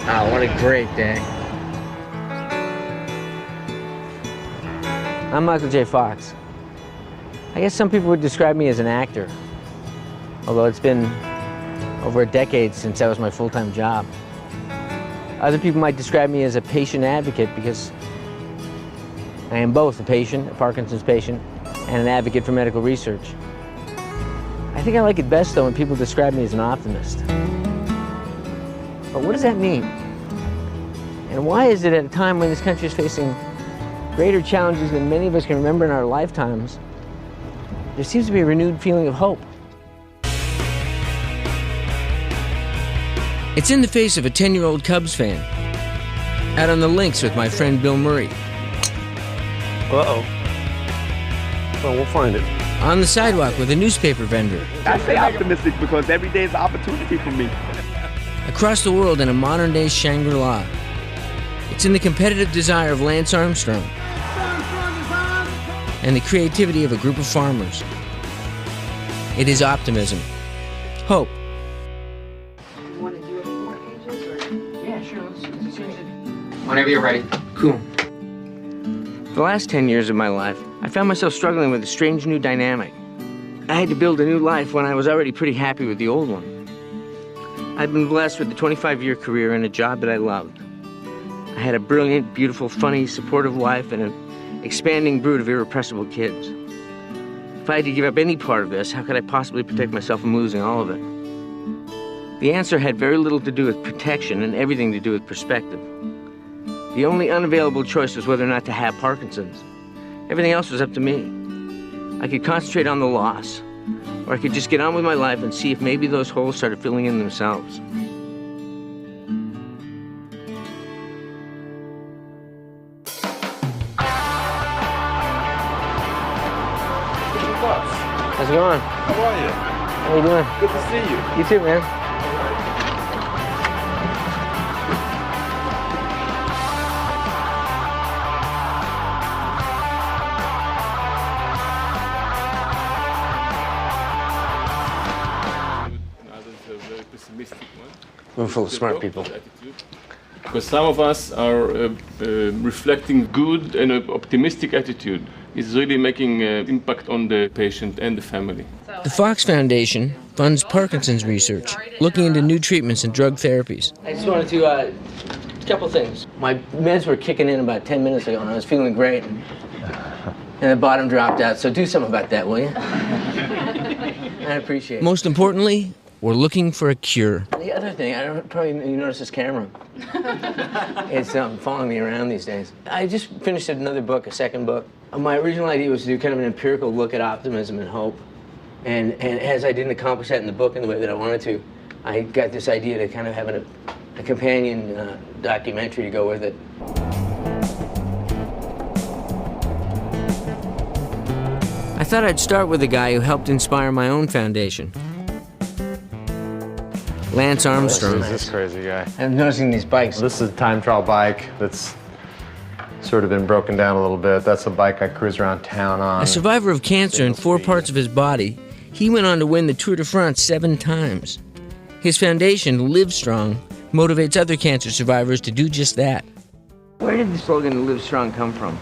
Oh, what a great day. I'm Michael J. Fox. I guess some people would describe me as an actor, although it's been over a decade since that was my full-time job. Other people might describe me as a patient advocate because I am both a patient, a Parkinson's patient, and an advocate for medical research. I think I like it best, though, when people describe me as an optimist. But what does that mean? And why is it at a time when this country is facing greater challenges than many of us can remember in our lifetimes, there seems to be a renewed feeling of hope? It's in the face of a 10-year-old Cubs fan. Out on the links with my friend Bill Murray. Uh-oh. Well, we'll find it. On the sidewalk with a newspaper vendor. I stay optimistic because every day is an opportunity for me. Across the world in a modern-day Shangri-La. It's in the competitive desire of Lance Armstrong and the creativity of a group of farmers. It is optimism. Hope. You want to do it 4 pages or? Yeah, sure. Let's change it. Whenever you're ready. Cool. For the last 10 years of my life, I found myself struggling with a strange new dynamic. I had to build a new life when I was already pretty happy with the old one. I've been blessed with a 25-year career and a job that I loved. I had a brilliant, beautiful, funny, supportive wife and an expanding brood of irrepressible kids. If I had to give up any part of this, how could I possibly protect myself from losing all of it? The answer had very little to do with protection and everything to do with perspective. The only unavailable choice was whether or not to have Parkinson's. Everything else was up to me. I could concentrate on the loss, or I could just get on with my life and see if maybe those holes started filling in themselves. How's it going? How are you? How you doing? Good to see you. You too, man. We're full of smart people. Because some of us are reflecting good and optimistic attitude. It's really making an impact on the patient and the family. The Fox Foundation funds Parkinson's research, looking into new treatments and drug therapies. I just wanted to, a couple things. My meds were kicking in about 10 minutes ago, and I was feeling great. And the bottom dropped out, so do something about that, will you? I appreciate it. Most importantly, we're looking for a cure. The other thing, I don't probably you notice this camera. It's following me around these days. I just finished another book, a second book. My original idea was to do kind of an empirical look at optimism and hope. And as I didn't accomplish that in the book in the way that I wanted to, I got this idea to kind of have a companion documentary to go with it. I thought I'd start with a guy who helped inspire my own foundation. Lance Armstrong. This crazy guy. I'm noticing these bikes. This is a time trial bike that's sort of been broken down a little bit. That's a bike I cruise around town on. A survivor of cancer in 4 parts of his body, he went on to win the Tour de France 7 times. His foundation, Live Strong, motivates other cancer survivors to do just that. Where did the slogan Live Strong come from?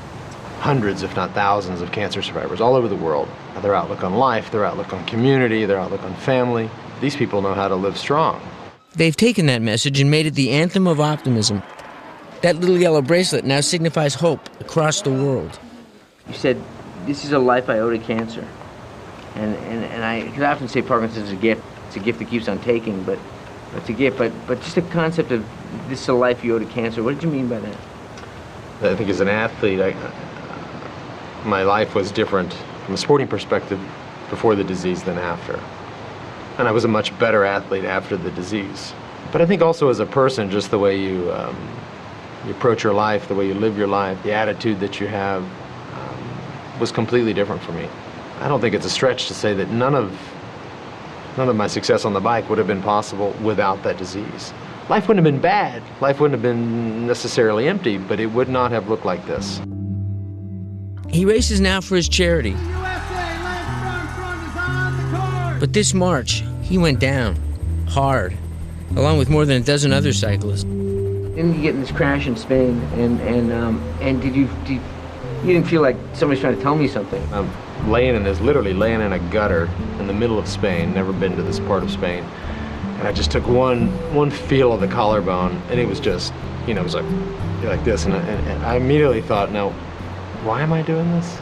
Hundreds, if not thousands, of cancer survivors all over the world. Their outlook on life, their outlook on community, their outlook on family. These people know how to live strong. They've taken that message and made it the anthem of optimism. That little yellow bracelet now signifies hope across the world. You said, this is a life I owe to cancer. And I could often say Parkinson's is a gift. It's a gift that keeps on taking, but it's a gift. But just the concept of this is a life you owe to cancer, what did you mean by that? I think as an athlete, my life was different from a sporting perspective before the disease than after. And I was a much better athlete after the disease. But I think also as a person, just the way you approach your life, the way you live your life, the attitude that you have was completely different for me. I don't think it's a stretch to say that none of my success on the bike would have been possible without that disease. Life wouldn't have been bad. Life wouldn't have been necessarily empty, but it would not have looked like this. He races now for his charity. But this March, he went down, hard, along with more than a dozen other cyclists. Didn't you get in this crash in Spain, and you didn't feel like somebody's trying to tell me something? I'm literally laying in a gutter in the middle of Spain, never been to this part of Spain. And I just took one feel of the collarbone, and it was just, it was like this. And I immediately thought, no, why am I doing this?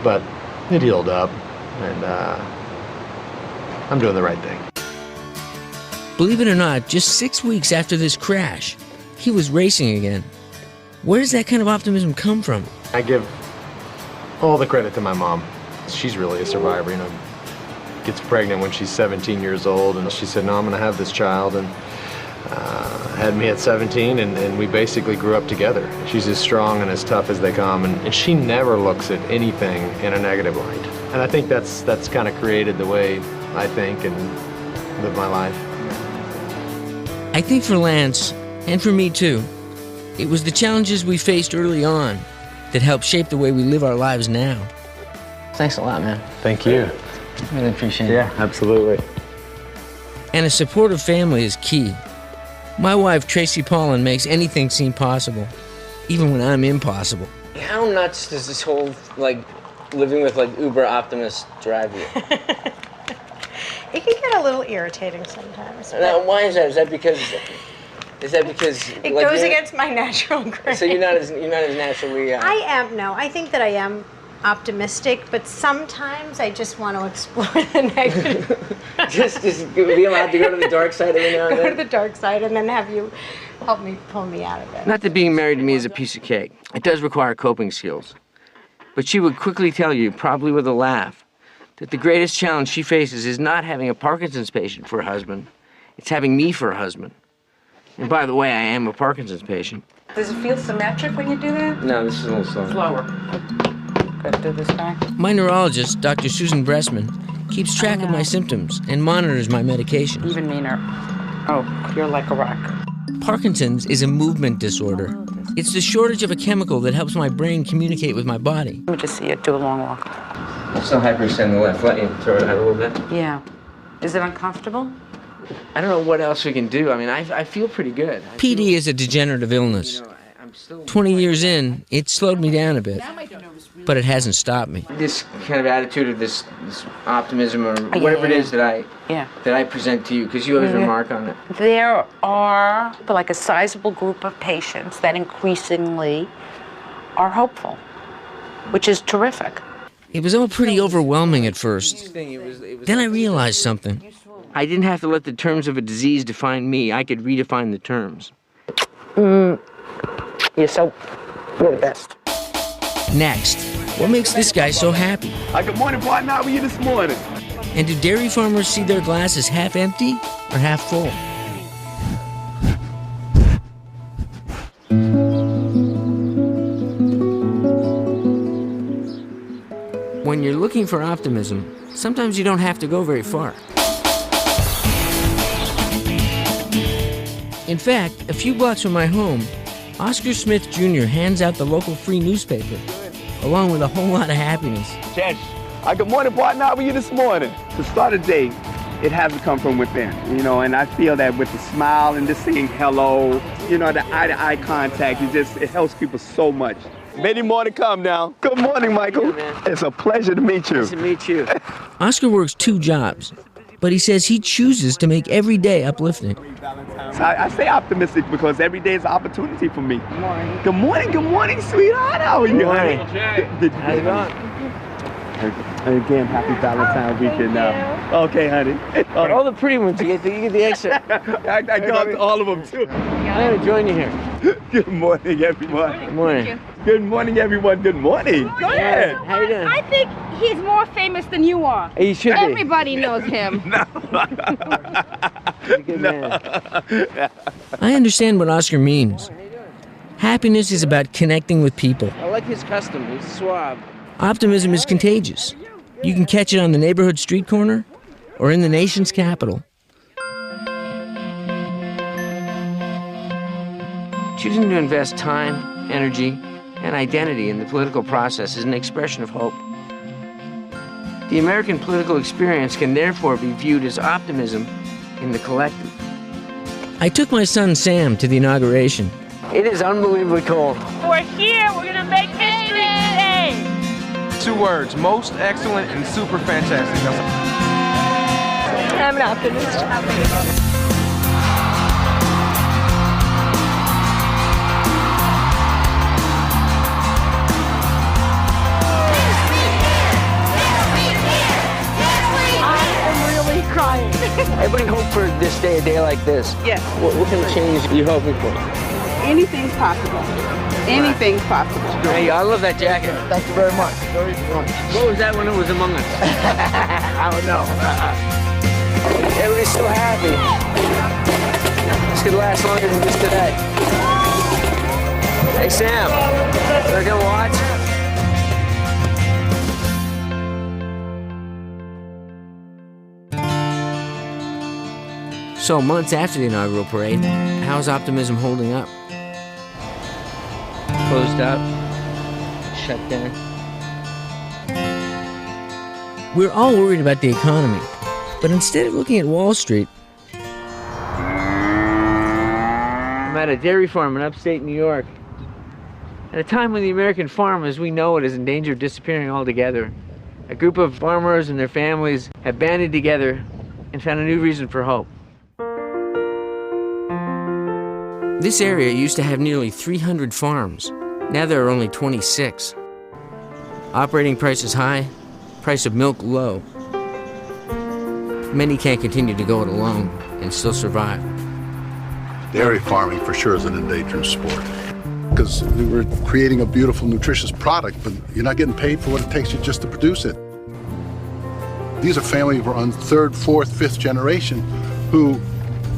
But it healed up, and I'm doing the right thing. Believe it or not, just 6 weeks after this crash, he was racing again. Where does that kind of optimism come from? I give all the credit to my mom. She's really a survivor, Gets pregnant when she's 17 years old, and she said, no, I'm gonna have this child, and had me at 17, and we basically grew up together. She's as strong and as tough as they come, and she never looks at anything in a negative light. And I think that's kind of created the way I think and live my life. I think for Lance, and for me too, it was the challenges we faced early on that helped shape the way we live our lives now. Thanks a lot, man. Thank you. Really appreciate it. Yeah, absolutely. And a supportive family is key. My wife, Tracy Paulin, makes anything seem possible, even when I'm impossible. How nuts does this whole, living with, uber optimists drive you? It can get a little irritating sometimes. Now, why is that? Is that because it goes against my natural grain. So you're not as naturally. I think that I am optimistic, but sometimes I just want to explore the negative. just be allowed to go to the dark side every now and then. Go to the dark side, and then have you pull me out of it. Not that being married to me is a piece of cake. It does require coping skills, but she would quickly tell you, probably with a laugh, that the greatest challenge she faces is not having a Parkinson's patient for a husband, it's having me for a husband. And by the way, I am a Parkinson's patient. Does it feel symmetric when you do that? No, this is a little slow. Slower. Gotta do this guy. My neurologist, Dr. Susan Bressman, keeps track of my symptoms and monitors my medications. Even meaner. Oh, you're like a rock. Parkinson's is a movement disorder. It's the shortage of a chemical that helps my brain communicate with my body. Let me just see you do a long walk. I'm still hyperextend the left. Let me throw it out a little bit. Yeah. Is it uncomfortable? I don't know what else we can do. I mean, I feel pretty good. PD is a degenerative illness. 20 years in, it slowed me down a bit, but it hasn't stopped me. This kind of attitude of this optimism or whatever it is that I present to you, because you always remark on it. There are like a sizable group of patients that increasingly are hopeful, which is terrific. It was all pretty overwhelming at first. Then I realized something. I didn't have to let the terms of a disease define me. I could redefine the terms. You're the best. Next, what makes this guy so happy? Good morning, partner. How are you this morning? And do dairy farmers see their glasses half empty or half full? When you're looking for optimism, sometimes you don't have to go very far. In fact, a few blocks from my home, Oscar Smith Jr. hands out the local free newspaper, along with a whole lot of happiness. Chesh. Good morning, partner. How are you this morning? To start a day, it has to come from within, and I feel that with the smile and just saying hello, the eye-to-eye contact, it helps people so much. Many more to come now. Good morning, Michael. Yeah, it's a pleasure to meet you. Nice to meet you. Oscar works 2 jobs, but he says he chooses to make every day uplifting. So I stay optimistic because every day is an opportunity for me. Good morning, sweetheart. How are you? Good morning. How's it going? Again, happy Valentine's weekend now. Okay, honey. All the pretty ones, you get the extra. I go up to all of them, too. I'm going to join you here. Good morning, everyone. Good morning. Good morning, everyone. Good morning. Go ahead. How you doing? I think he's more famous than you are. He should be. Everybody knows him. Good man. I understand what Oscar means. Happiness is about connecting with people. I like his custom. He's suave. Optimism is contagious. You can catch it on the neighborhood street corner or in the nation's capital. Choosing to invest time, energy, and identity in the political process is an expression of hope. The American political experience can therefore be viewed as optimism in the collective. I took my son Sam to the inauguration. It is unbelievably cold. We're here. We're going to make history today. 2 words, most excellent and super fantastic. I'm an optimist. Everybody hope for this day, a day like this. Yes. What kind of change are you hoping for? Anything's possible. Anything's possible. Hey, I love that jacket. Thank you very much. What was that when it was among us? I don't know. Everybody's so happy. This could last longer than just today. Hey, Sam, they're gonna watch? So, months after the inaugural parade, how's optimism holding up? Closed up? Shut down? We're all worried about the economy, but instead of looking at Wall Street, I'm at a dairy farm in upstate New York. At a time when the American farm as we know it is in danger of disappearing altogether, a group of farmers and their families have banded together and found a new reason for hope. This area used to have nearly 300 farms. Now there are only 26. Operating prices high, price of milk low. Many can't continue to go it alone and still survive. Dairy farming for sure is an endangered sport because we were creating a beautiful, nutritious product, but you're not getting paid for what it takes you just to produce it. These are families who are on 3rd, 4th, 5th generation who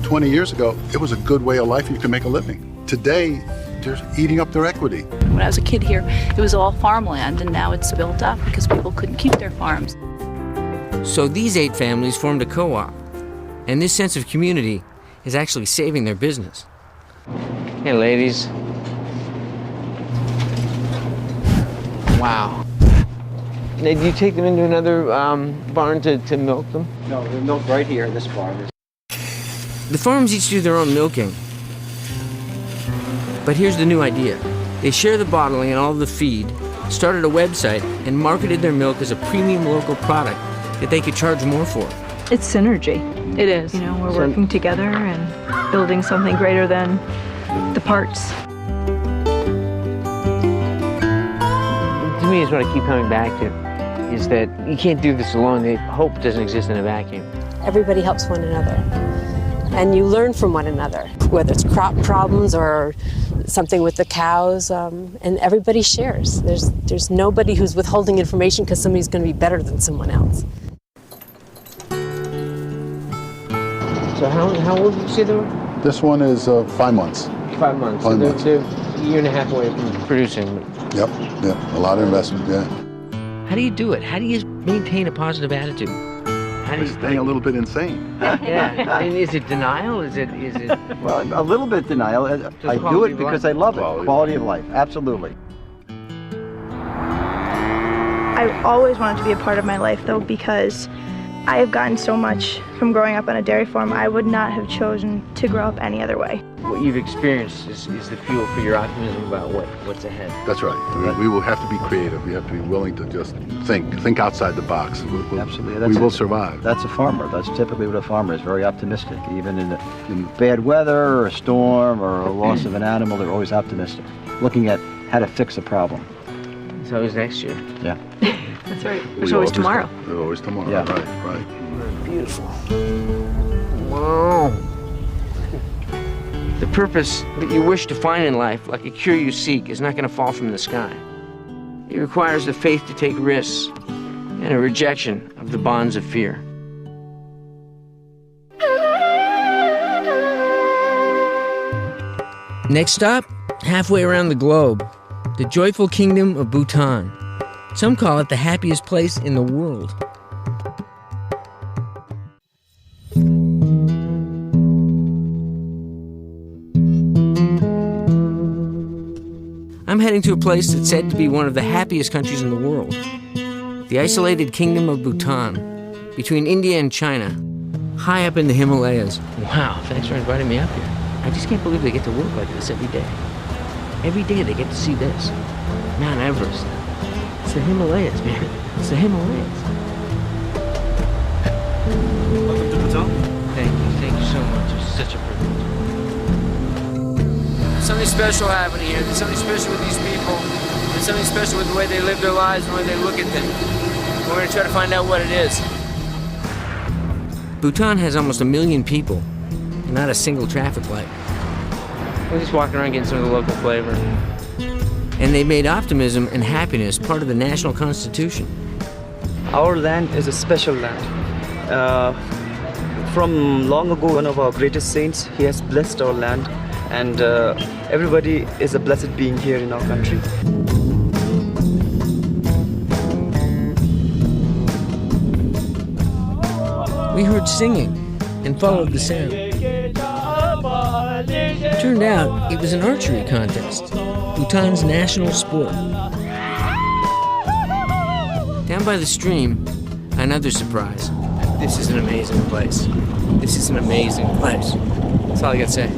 20 years ago, it was a good way of life. You could make a living. Today, they're eating up their equity. When I was a kid here, it was all farmland, and now it's built up because people couldn't keep their farms. So these 8 families formed a co-op, and this sense of community is actually saving their business. Hey, ladies. Wow. Now, do you take them into another barn to milk them? No, they're milked right here in this barn. The farms each do their own milking. But here's the new idea. They share the bottling and all the feed, started a website, and marketed their milk as a premium local product that they could charge more for. It's synergy. It is. You know, we're working together and building something greater than the parts. To me, it's what I keep coming back to, is that you can't do this alone. Hope doesn't exist in a vacuum. Everybody helps one another. And you learn from one another, whether it's crop problems or something with the cows, and everybody shares. There's nobody who's withholding information because somebody's going to be better than someone else. So how old did you say they were? This one is 5 months. 5 months. Five months. They're a year and a half away from producing. Yep, a lot of investment, yeah. How do you do it? How do you maintain a positive attitude? How do you staying a little bit insane? Yeah, and is it denial? Is it? Well, a little bit denial. I do it because I love it. Quality of life, absolutely. I always wanted to be a part of my life, though, because I have gotten so much from growing up on a dairy farm. I would not have chosen to grow up any other way. What you've experienced is the fuel for your optimism about what's ahead. That's right. We will have to be creative. We have to be willing to just think outside the box. Absolutely. We will survive. That's a farmer. That's typically what a farmer is, very optimistic. Even in bad weather or a storm or a loss of an animal, they're always optimistic, looking at how to fix a problem. It's always next year. Yeah. That's right. There's always tomorrow. There's always tomorrow, yeah. Right. Beautiful. Wow. The purpose that you wish to find in life, like a cure you seek, is not going to fall from the sky. It requires the faith to take risks and a rejection of the bonds of fear. Next stop, halfway around the globe, the joyful kingdom of Bhutan. Some call it the happiest place in the world. I'm heading to a place that's said to be one of the happiest countries in the world. The isolated kingdom of Bhutan, between India and China, high up in the Himalayas. Wow, thanks for inviting me up here. I just can't believe they get to work like this every day. Every day they get to see this. Mount Everest. It's the Himalayas, man. It's the Himalayas. Welcome to Bhutan. Thank you so much. It's such a privilege. There's something special happening here. There's something special with these people. There's something special with the way they live their lives and the way they look at things. We're going to try to find out what it is. Bhutan has almost 1 million people, not a single traffic light. We're just walking around getting some of the local flavor. And they made optimism and happiness part of the national constitution. Our land is a special land. From long ago, one of our greatest saints, he has blessed our land, and everybody is a blessed being here in our country. We heard singing and followed the sound. Turned out it was an archery contest, Bhutan's national sport. Down by the stream, another surprise. This is an amazing place. This is an amazing place. That's all I gotta say.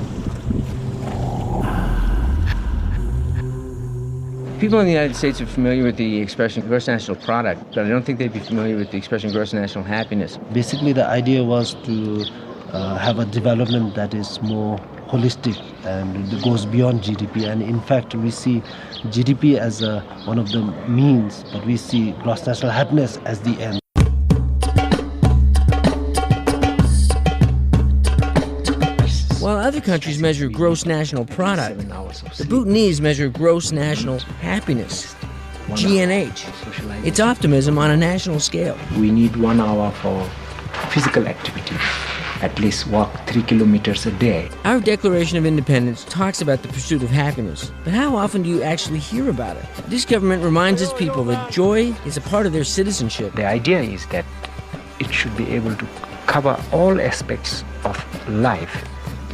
People in the United States are familiar with the expression gross national product, but I don't think they'd be familiar with the expression gross national happiness. Basically, the idea was to have a development that is more holistic and it goes beyond GDP. And in fact, we see GDP as one of the means, but we see gross national happiness as the end. While other countries measure gross national product, the Bhutanese measure gross national happiness, GNH. It's optimism on a national scale. We need 1 hour for physical activity, at least walk 3 kilometers a day. Our Declaration of Independence talks about the pursuit of happiness, but how often do you actually hear about it? This government reminds its people that joy is a part of their citizenship. The idea is that it should be able to cover all aspects of life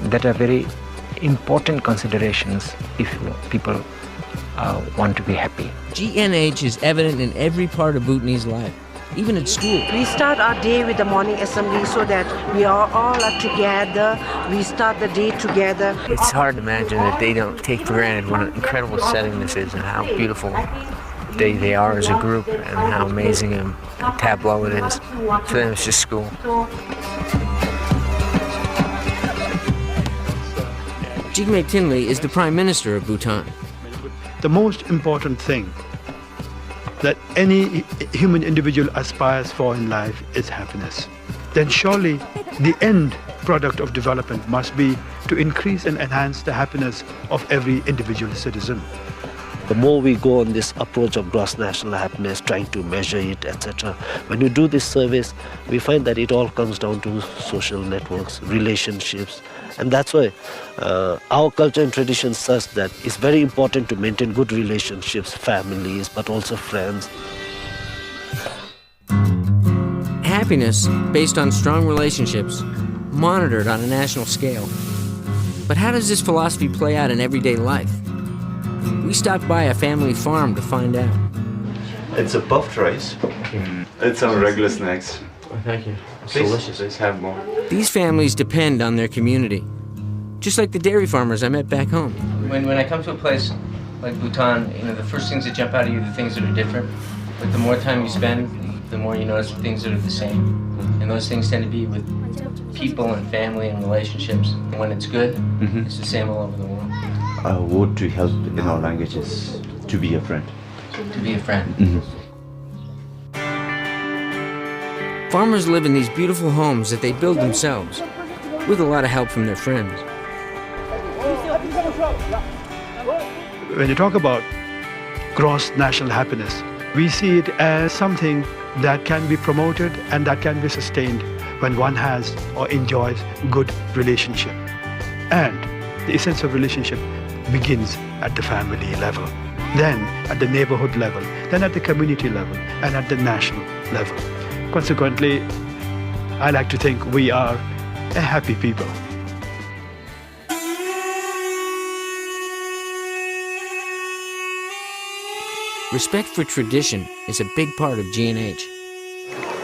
that are very important considerations if people want to be happy. GNH is evident in every part of Bhutanese life, even at school. We start our day with the morning assembly so that we are all together. We start the day together. It's hard to imagine that they don't take for granted what an incredible setting this is and how beautiful they are as a group and how amazing a tableau it is. For them, it's just school. Jigme Tinley is the Prime Minister of Bhutan. The most important thing that any human individual aspires for in life is happiness. Then surely the end product of development must be to increase and enhance the happiness of every individual citizen. The more we go on this approach of gross national happiness, trying to measure it, etc., when you do this surveys, we find that it all comes down to social networks, relationships, and that's why our culture and tradition such that it's very important to maintain good relationships, families, but also friends. Happiness based on strong relationships, monitored on a national scale. But how does this philosophy play out in everyday life? We stopped by a family farm to find out. It's a puffed rice. It's some regular snacks. Oh, thank you. It's delicious. Please have more. These families depend on their community, just like the dairy farmers I met back home. When I come to a place like Bhutan, the first things that jump out at you are the things that are different. But the more time you spend, the more you notice the things that are the same. And those things tend to be with people and family and relationships. And when it's good, it's the same all over the world. A word to help in our language is to be a friend. To be a friend. Farmers live in these beautiful homes that they build themselves, with a lot of help from their friends. When you talk about gross national happiness, we see it as something that can be promoted and that can be sustained when one has or enjoys good relationship. And the essence of relationship begins at the family level, then at the neighborhood level, then at the community level, and at the national level. Consequently, I like to think we are a happy people. Respect for tradition is a big part of GNH.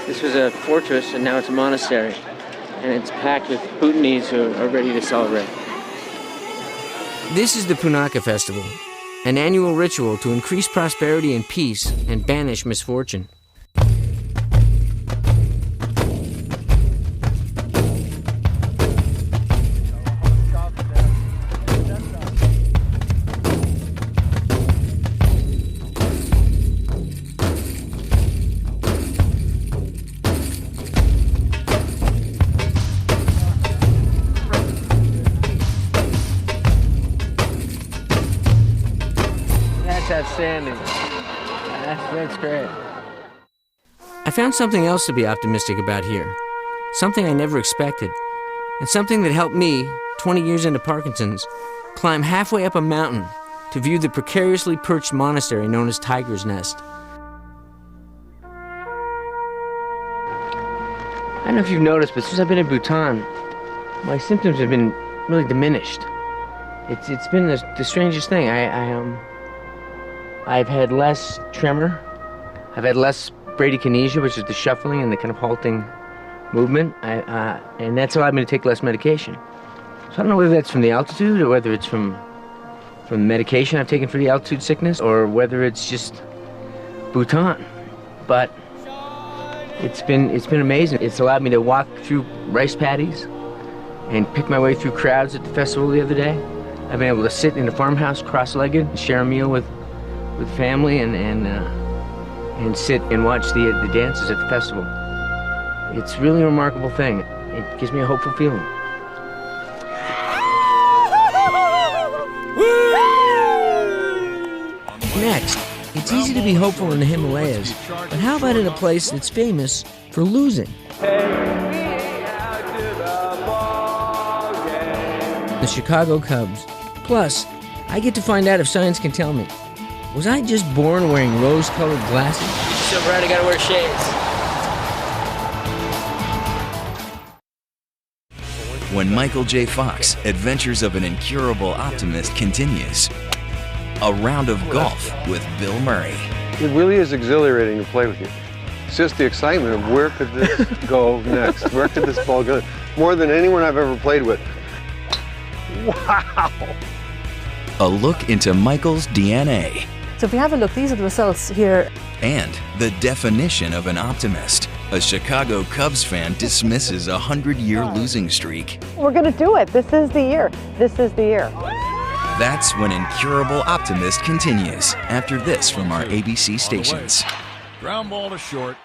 This was a fortress, and now it's a monastery. and it's packed with Bhutanese who are ready to celebrate. This is the Punakha Festival, an annual ritual to increase prosperity and peace and banish misfortune. Outstanding. That's great. I found something else to be optimistic about here. Something I never expected. And something that helped me, 20 years into Parkinson's, climb halfway up a mountain to view the precariously perched monastery known as Tiger's Nest. I don't know if you've noticed, but since I've been in Bhutan, my symptoms have been really diminished. It's been the strangest thing. I've had less tremor. I've had less bradykinesia, which is the shuffling and the kind of halting movement. And that's allowed me to take less medication. So I don't know whether that's from the altitude or whether it's from the medication I've taken for the altitude sickness or whether it's just Bhutan. But it's been amazing. It's allowed me to walk through rice paddies and pick my way through crowds at the festival the other day. I've been able to sit in a farmhouse cross-legged and share a meal with family and sit and watch the dances at the festival. It's really a remarkable thing. It gives me a hopeful feeling. Next, it's easy to be hopeful in the Himalayas, but how about in a place that's famous for losing? The Chicago Cubs. Plus, I get to find out if science can tell me. Was I just born wearing rose-colored glasses? So bright I gotta wear shades. When Michael J. Fox, Adventures of an Incurable Optimist continues. A round of golf with Bill Murray. It really is exhilarating to play with you. It's just the excitement of where could this go next? Where could this ball go? More than anyone I've ever played with. Wow! A look into Michael's DNA. So if we have a look, these are the results here. And the definition of an optimist. A Chicago Cubs fan dismisses a 100-year losing streak. We're going to do it. This is the year. This is the year. That's when Incurable Optimist continues after this from our ABC stations. Ground ball to short.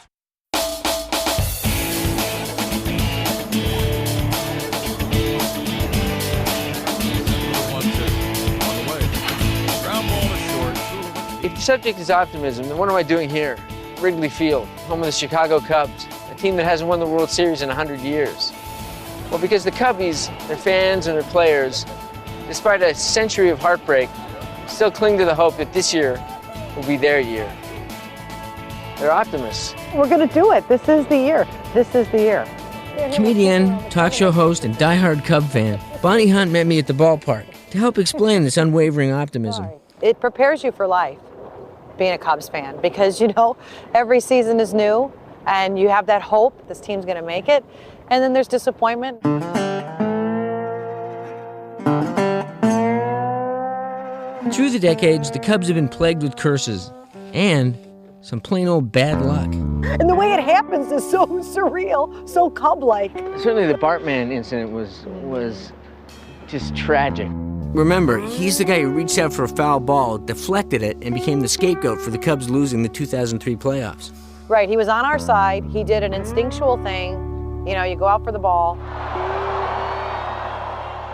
If the subject is optimism, then what am I doing here? Wrigley Field, home of the Chicago Cubs, a team that hasn't won the World Series in 100 years. Well, because the Cubbies, their fans and their players, despite a century of heartbreak, still cling to the hope that this year will be their year. They're optimists. We're going to do it. This is the year. This is the year. Comedian, talk show host, and diehard Cub fan, Bonnie Hunt met me at the ballpark to help explain this unwavering optimism. It prepares you for life, being a Cubs fan, because you know every season is new and you have that hope this team's going to make it, and then there's disappointment. Through the decades, the Cubs have been plagued with curses and some plain old bad luck. And the way it happens is so surreal, so Cub-like. Certainly the Bartman incident was just tragic. Remember, he's the guy who reached out for a foul ball, deflected it, and became the scapegoat for the Cubs losing the 2003 playoffs. Right, he was on our side. He did an instinctual thing. You know, you go out for the ball.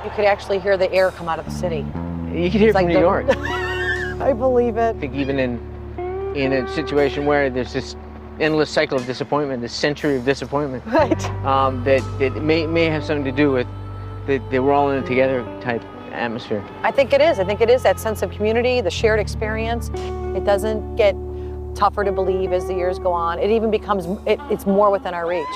You could actually hear the air come out of the city. You could hear it from New York. I believe it. I think even in a situation where there's this endless cycle of disappointment, this century of disappointment, right? That may have something to do with that we're all in it together type atmosphere. I think it is. I think it is that sense of community, the shared experience. It doesn't get tougher to believe as the years go on. It even becomes, it's more within our reach.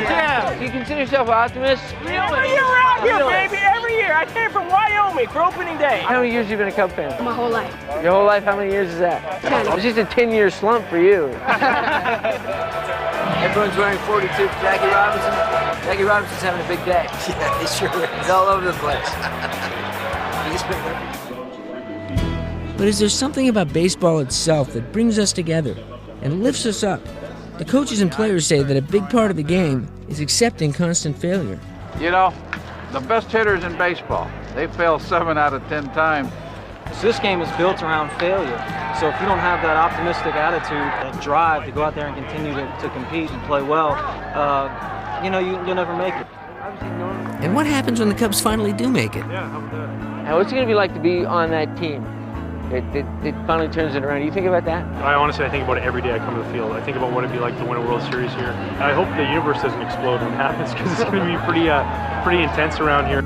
Yeah. Do you consider yourself an optimist? Really? Every year around here, baby. Every year. I came from Wyoming for opening day. How many years have you been a Cub fan? My whole life. Your whole life? How many years is that? 10. It's just a 10-year slump for you. Everyone's wearing 42. Jackie Robinson. Jackie Robinson's having a big day. Yeah, he sure is. He's all over the place. But is there something about baseball itself that brings us together and lifts us up? The coaches and players say that a big part of the game is accepting constant failure. You know, the best hitters in baseball, they fail 7 out of 10 times. So this game is built around failure. So if you don't have that optimistic attitude, that drive to go out there and continue to compete and play well, you'll never make it. And what happens when the Cubs finally do make it? Now, what's it going to be like to be on that team? It finally turns it around. You think about that? I honestly think about it every day I come to the field. I think about what it'd be like to win a World Series here. And I hope the universe doesn't explode when it happens, because it's going to be pretty intense around here.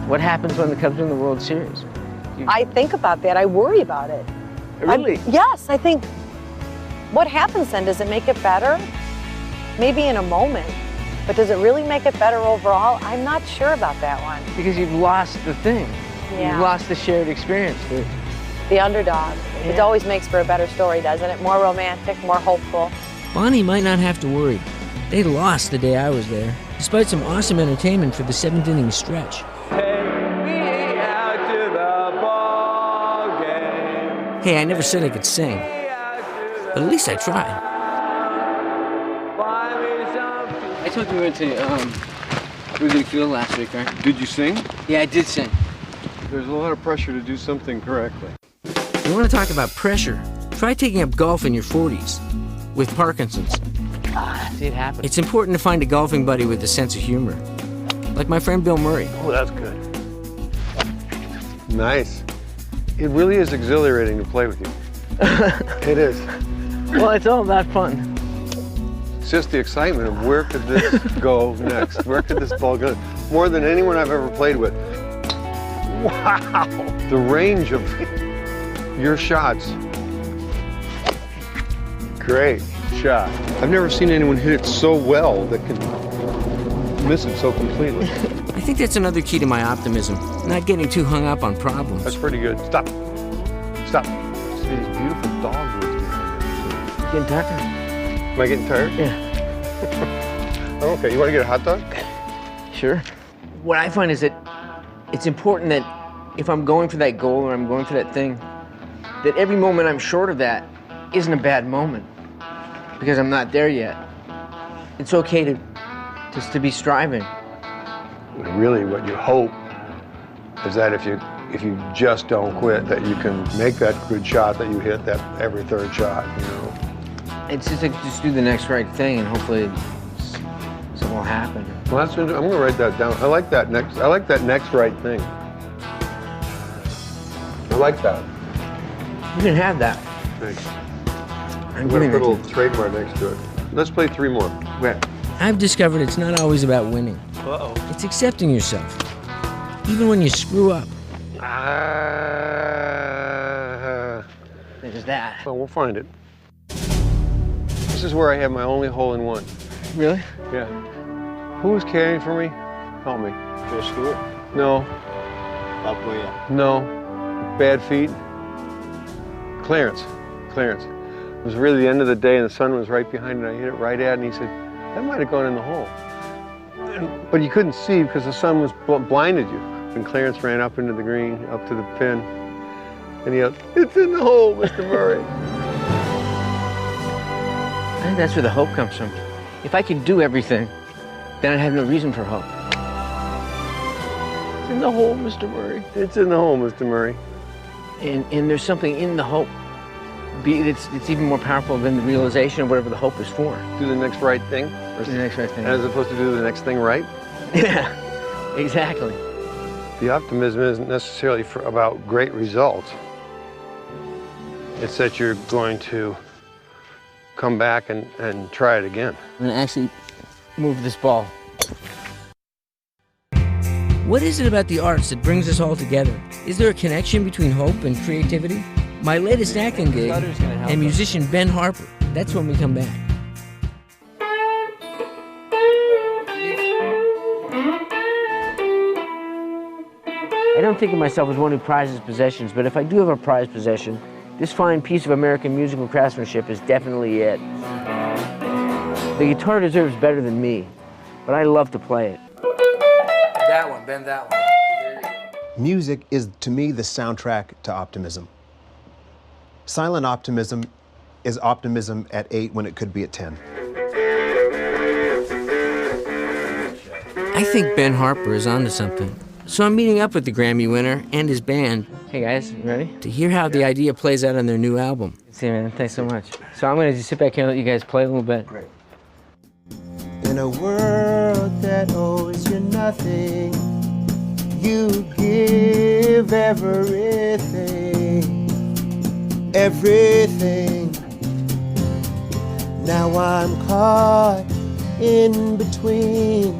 What happens when the Cubs win the World Series? I think about that. I worry about it. Really? Yes, I think, what happens then? Does it make it better? Maybe in a moment. But does it really make it better overall? I'm not sure about that one. Because you've lost the thing. Yeah. You've lost the shared experience. The underdog. It always makes for a better story, doesn't it? More romantic, more hopeful. Bonnie might not have to worry. They lost the day I was there, despite some awesome entertainment for the 7th inning stretch. Hey, I never said I could sing, but at least I tried. I told you we went to Wrigley Field last week, right? Did you sing? Yeah, I did sing. There's a lot of pressure to do something correctly. If you want to talk about pressure, try taking up golf in your 40s with Parkinson's. See, it happens. It's important to find a golfing buddy with a sense of humor, like my friend Bill Murray. Oh, that's good. Nice. It really is exhilarating to play with you. It is. Well, it's all about fun. It's just the excitement of where could this go next? Where could this ball go? More than anyone I've ever played with. Wow! The range of your shots. Great shot. I've never seen anyone hit it so well that can miss it so completely. I think that's another key to my optimism, not getting too hung up on problems. That's pretty good. Stop. Stop. See these beautiful dogwoods behind you. Getting tired? Am I getting tired? Yeah. Oh, okay. You want to get a hot dog? Sure. What I find is that it's important that if I'm going for that goal or I'm going for that thing, that every moment I'm short of that isn't a bad moment, because I'm not there yet. It's okay to be striving. Really, what you hope is that if you just don't quit, that you can make that good shot that you hit that every third shot, you know. It's just like, just do the next right thing, and hopefully something will happen. Well, I'm going to write that down. I like that next right thing. I like that. You can have that. Thanks. I'm going to giving put a it little trademark next to it. Let's play 3 more. Right. I've discovered it's not always about winning. Uh-oh. It's accepting yourself, even when you screw up. There's that. Well, we'll find it. This is where I have my only hole-in-one. Really? Yeah. Who was carrying for me? Help me. Chris Stewart? No. Bob Goya? No. Bad feet? Clarence. It was really the end of the day and the sun was right behind it. I hit it right at it and he said, that might have gone in the hole. But you couldn't see because the sun was blinded you. And Clarence ran up into the green, up to the pin, and he yelled, it's in the hole, Mr. Murray. I think that's where the hope comes from. If I could do everything, then I'd have no reason for hope. It's in the hole, Mr. Murray. It's in the hole, Mr. Murray. And there's something in the hope. It's even more powerful than the realization of whatever the hope is for. Do the next right thing? Do the next right thing. As opposed to do the next thing right? Yeah, exactly. The optimism isn't necessarily about great results. It's that you're going to come back and try it again. I'm gonna actually move this ball. What is it about the arts that brings us all together? Is there a connection between hope and creativity? My latest acting gig and musician Ben Harper. That's when we come back. I don't think of myself as one who prizes possessions, but if I do have a prized possession, This fine piece of American musical craftsmanship is definitely it. The guitar deserves better than me, but I love to play it. That one, bend that one. Music is, to me, the soundtrack to optimism. Silent optimism is optimism at 8 when it could be at 10. I think Ben Harper is onto something. So I'm meeting up with the Grammy winner and his band. Hey guys, you ready? To hear how the idea plays out on their new album. See you, man. Thanks so much. So I'm gonna just sit back here and let you guys play a little bit. Great. In a world that owes you nothing, you give everything, everything. Now I'm caught in between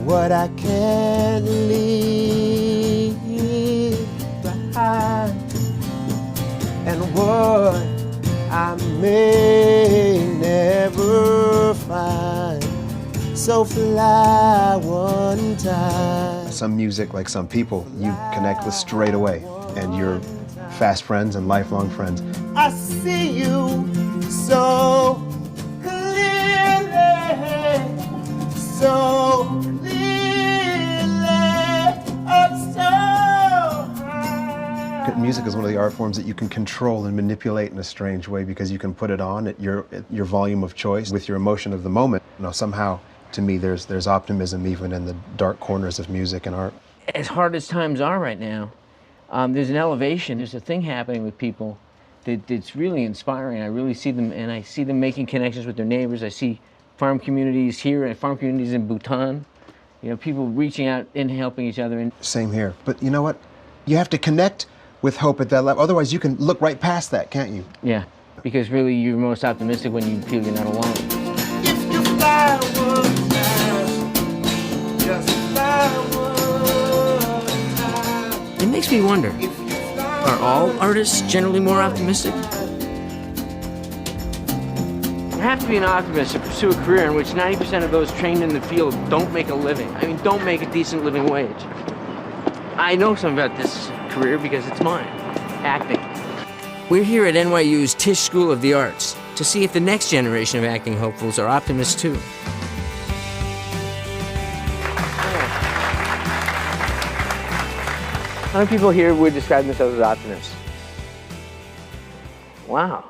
what I can't leave behind and what I may never find. So fly one time. Some music, like some people, you connect with straight away, and you're fast friends and lifelong friends. I see you so clearly, so Music is one of the art forms that you can control and manipulate in a strange way because you can put it on at your volume of choice with your emotion of the moment. You know, somehow, to me, there's optimism even in the dark corners of music and art. As hard as times are right now, there's an elevation. There's a thing happening with people that's really inspiring. I really see them, and I see them making connections with their neighbors. I see farm communities here and farm communities in Bhutan. You know, people reaching out and helping each other. Same here. But you know what? You have to connect with hope at that level. Otherwise, you can look right past that, can't you? Yeah, because really you're most optimistic when you feel you're not alone. If you fly one time, just fly one time. It makes me wonder, are all artists generally more optimistic? You have to be an optimist to pursue a career in which 90% of those trained in the field don't make a living. I mean, don't make a decent living wage. I know something about this career because it's mine, acting. We're here at NYU's Tisch School of the Arts to see if the next generation of acting hopefuls are optimists too. How many people here would describe themselves as optimists? Wow,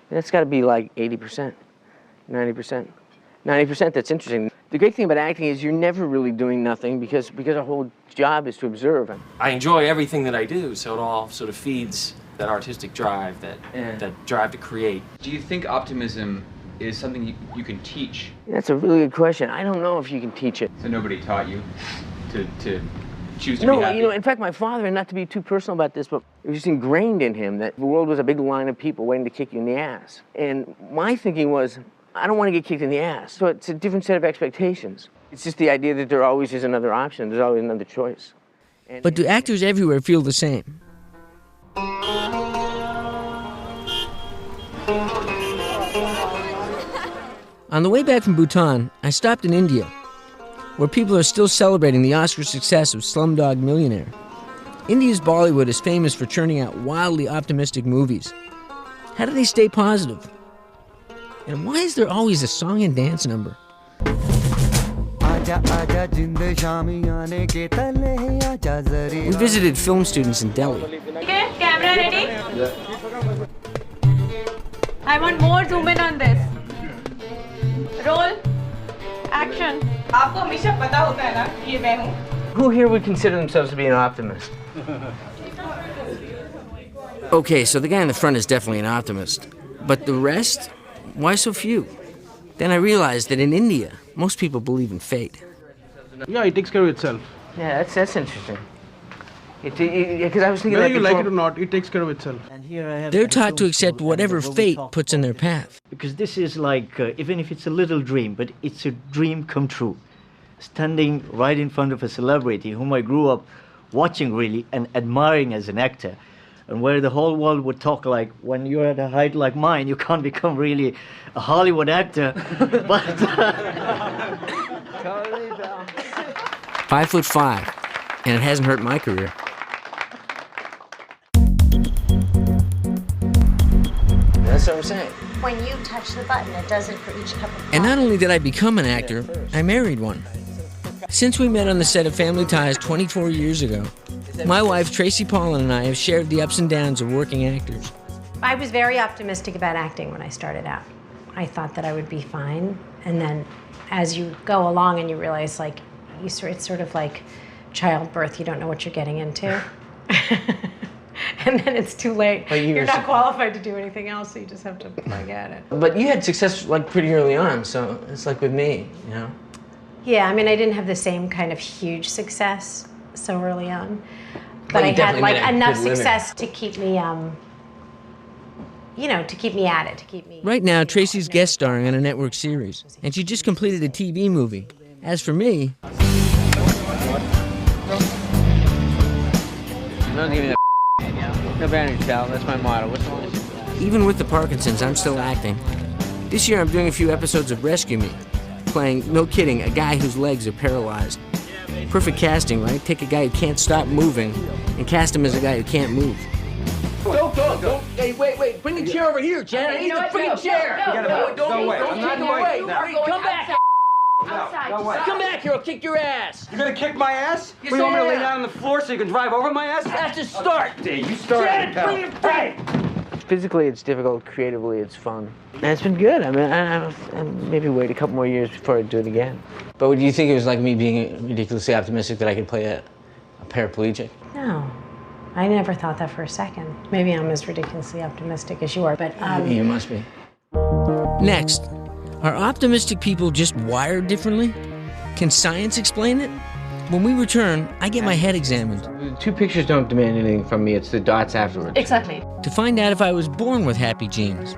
that's got to be like 80%, 90%. 90%, that's interesting. The great thing about acting is you're never really doing nothing because our whole job is to observe. I enjoy everything that I do, so it all sort of feeds that artistic drive, that drive to create. Do you think optimism is something you can teach? That's a really good question. I don't know if you can teach it. So nobody taught you to choose to be happy? No, you know, in fact, my father, and not to be too personal about this, but it was just ingrained in him that the world was a big line of people waiting to kick you in the ass. And my thinking was, I don't want to get kicked in the ass. So it's a different set of expectations. It's just the idea that there always is another option. There's always another choice. But do actors everywhere feel the same? On the way back from Bhutan, I stopped in India, where people are still celebrating the Oscar success of Slumdog Millionaire. India's Bollywood is famous for churning out wildly optimistic movies. How do they stay positive? And why is there always a song and dance number? We visited film students in Delhi. Okay, camera ready? Yeah. I want more zoom in on this. Roll. Action. आपको हमेशा पता होता है ना कि ये मैं हूँ. Who here would consider themselves to be an optimist? Okay, so the guy in the front is definitely an optimist. But the rest? Why so few? Then I realized that in India, most people believe in fate. Yeah, it takes care of itself. Yeah, that's interesting. Because I was thinking whether you like it or not, it takes care of itself. And here I have They're taught to accept whatever fate puts in their path. Because this is like, even if it's a little dream, but it's a dream come true. Standing right in front of a celebrity whom I grew up watching really and admiring as an actor, and where the whole world would talk like, when you're at a height like mine, you can't become really a Hollywood actor. But 5'5", and it hasn't hurt my career. That's what I'm saying. When you touch the button, it does it for each cup of coffee. And not only did I become an actor, I married one. Since we met on the set of Family Ties 24 years ago, my wife Tracy Pollan and I have shared the ups and downs of working actors. I was very optimistic about acting when I started out. I thought that I would be fine, and then as you go along and you realize, like, it's sort of like childbirth. You don't know what you're getting into. And then it's too late. You're not qualified to do anything else, so you just have to plug at it. But you had success like pretty early on, so it's like with me, you know? Yeah, I mean, I didn't have the same kind of huge success so early on, but I had like enough success to keep me, you know, to keep me at it, to keep me. Right now, Tracy's guest starring on a network series, and she just completed a TV movie. As for me, Don't give me that. No vanity, pal. That's my motto. What's wrong with you? even with the Parkinson's, I'm still acting. This year, I'm doing a few episodes of Rescue Me, playing, no kidding, a guy whose legs are paralyzed. Perfect casting, right? Take a guy who can't stop moving and cast him as a guy who can't move. Don't. Hey, wait. Bring the chair over here, Jen. I need the freaking chair. Go away. I'm not Wait, come back. Come back here, I'll kick your ass. You're gonna kick my ass? Yes, You want me to I lay am. down on the floor so you can drive over my ass? That's a start. Hey, you started, pal. Physically, it's difficult. Creatively, it's fun. And it's been good. I mean, I maybe wait a couple more years before I do it again. But do you think it was like me being ridiculously optimistic that I could play a paraplegic? No, I never thought that for a second. Maybe I'm as ridiculously optimistic as you are, but You must be. Next, are optimistic people just wired differently? Can science explain it? When we return, I get my head examined. The two pictures don't demand anything from me. It's the dots afterwards. Exactly. To find out if I was born with happy genes.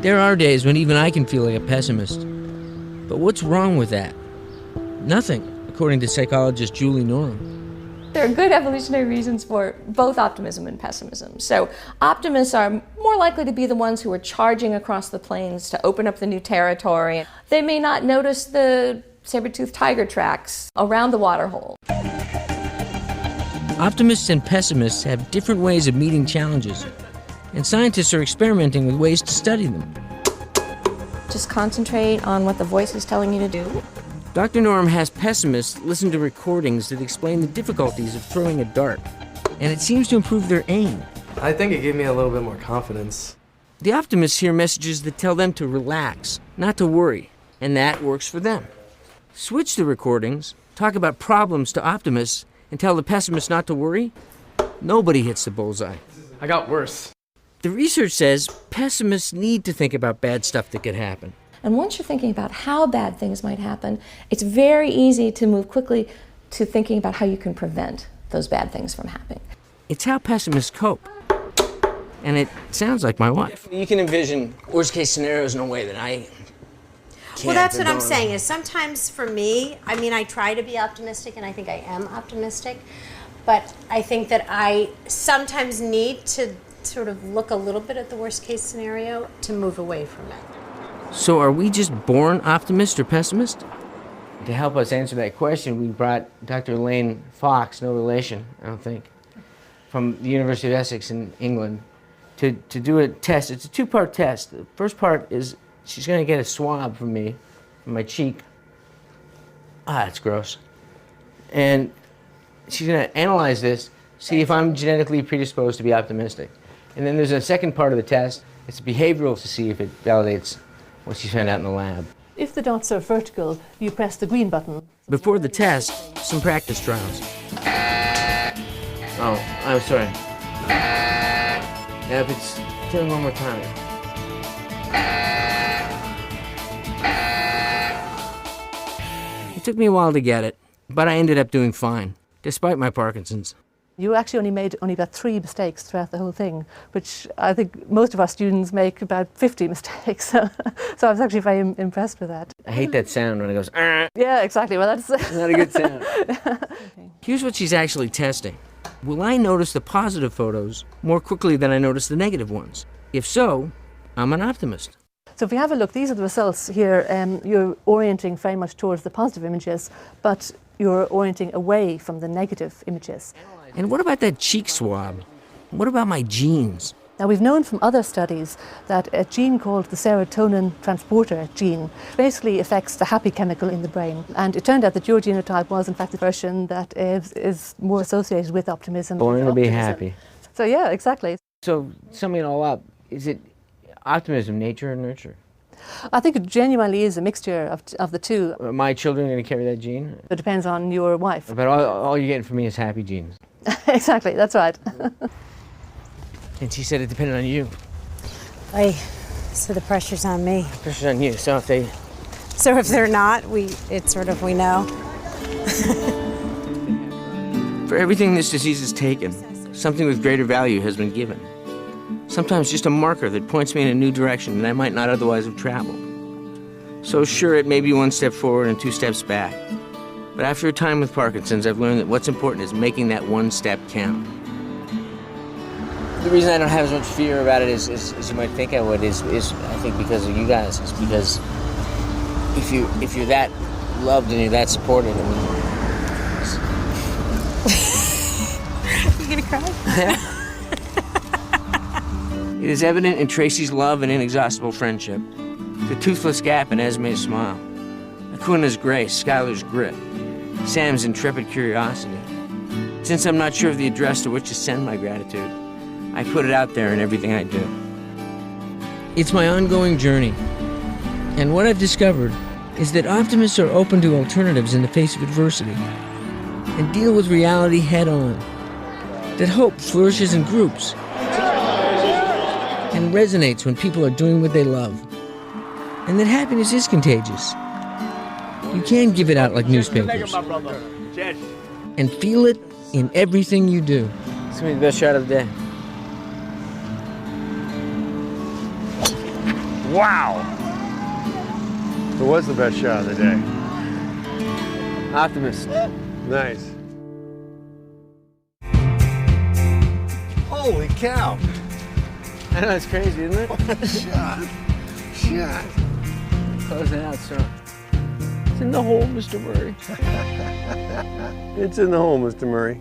There are days when even I can feel like a pessimist. But what's wrong with that? Nothing, according to psychologist Julie Norham. There are good evolutionary reasons for both optimism and pessimism. So optimists are more likely to be the ones who are charging across the plains to open up the new territory. They may not notice the saber-toothed tiger tracks around the waterhole. Optimists and pessimists have different ways of meeting challenges, and scientists are experimenting with ways to study them. Just concentrate on what the voice is telling you to do. Dr. Norham has pessimists listen to recordings that explain the difficulties of throwing a dart, and it seems to improve their aim. I think it gave me a little bit more confidence. The optimists hear messages that tell them to relax, not to worry, and that works for them. Switch the recordings, talk about problems to optimists, and tell the pessimists not to worry. Nobody hits the bullseye. I got worse. The research says pessimists need to think about bad stuff that could happen. And once you're thinking about how bad things might happen, it's very easy to move quickly to thinking about how you can prevent those bad things from happening. It's how pessimists cope. And it sounds like my wife. You can envision worst-case scenarios in a way that I can't. Well, that's what I'm saying is sometimes for me, I mean, I try to be optimistic, and I think I am optimistic, but I think that I sometimes need to sort of look a little bit at the worst-case scenario to move away from it. So are we just born optimist or pessimist? To help us answer that question, we brought Dr. Elaine Fox, no relation, I don't think, from the University of Essex in England, to do a test. It's a two-part test. The first part is she's going to get a swab from me, from my cheek. It's gross. And she's going to analyze this, see if I'm genetically predisposed to be optimistic. And then there's a second part of the test. It's behavioral to see if it validates what she found out in the lab. If the dots are vertical, you press the green button. Before the test, some practice trials. Oh, I'm sorry. Yeah, if it's tell me one more time. It took me a while to get it, but I ended up doing fine, despite my Parkinson's. You actually only made about 3 mistakes throughout the whole thing, which I think most of our students make about 50 mistakes. So I was actually very impressed with that. I hate that sound when it goes, Yeah, exactly. Well, that's not a good sound. Here's what she's actually testing. Will I notice the positive photos more quickly than I notice the negative ones? If so, I'm an optimist. So if we have a look, these are the results here. You're orienting very much towards the positive images, but you're orienting away from the negative images. And what about that cheek swab? What about my genes? Now, we've known from other studies that a gene called the serotonin transporter gene basically affects the happy chemical in the brain. And it turned out that your genotype was, in fact, the version that is more associated with optimism. Born to be happy. So, yeah, exactly. So, summing it all up, is it optimism, nature or nurture? I think it genuinely is a mixture of the two. Are my children going to carry that gene? It depends on your wife. But all you're getting from me is happy genes. Exactly, that's right. And she said it depended on you. So the pressure's on me. The pressure's on you. So if they're not, we know. For everything this disease has taken, something with greater value has been given. Sometimes just a marker that points me in a new direction that I might not otherwise have traveled. So sure, it may be one step forward and 2 steps back. But after a time with Parkinson's, I've learned that what's important is making that one step count. The reason I don't have as much fear about it as you might think I would is I think because of you guys. It's because if you're that loved and you're that supported, I mean... You gonna cry? It is evident in Tracy's love and inexhaustible friendship, the toothless gap in Esme's smile, Akuna's grace, Skylar's grit, Sam's intrepid curiosity. Since I'm not sure of the address to which to send my gratitude, I put it out there in everything I do. It's my ongoing journey. And what I've discovered is that optimists are open to alternatives in the face of adversity and deal with reality head on. That hope flourishes in groups and resonates when people are doing what they love. And that happiness is contagious. You can give it out like newspapers. And feel it in everything you do. It's gonna be the best shot of the day. Wow! It was the best shot of the day. Optimist. Nice. Holy cow! I know, it's crazy, isn't it? Shot. Close it out, sir. It's in the hole, Mr. Murray. It's in the hole, Mr. Murray.